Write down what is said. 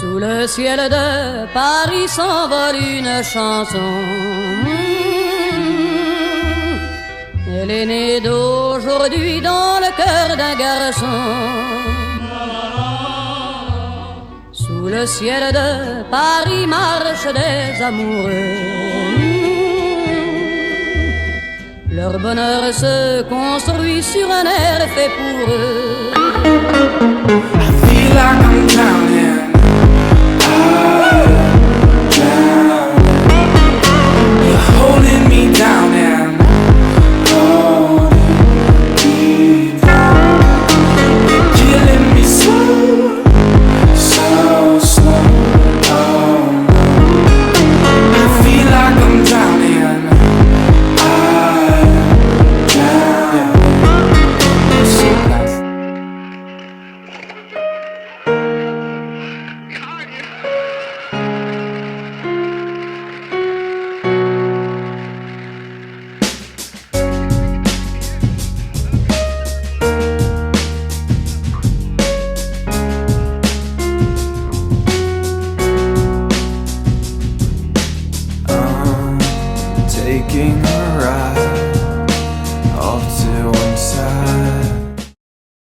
Sous le ciel de Paris s'envole une chanson. Elle est née d'aujourd'hui dans le cœur d'un garçon. Sous le ciel de Paris marchent des amoureux. Leur bonheur se construit sur un air fait pour eux. I feel like I'm drowning.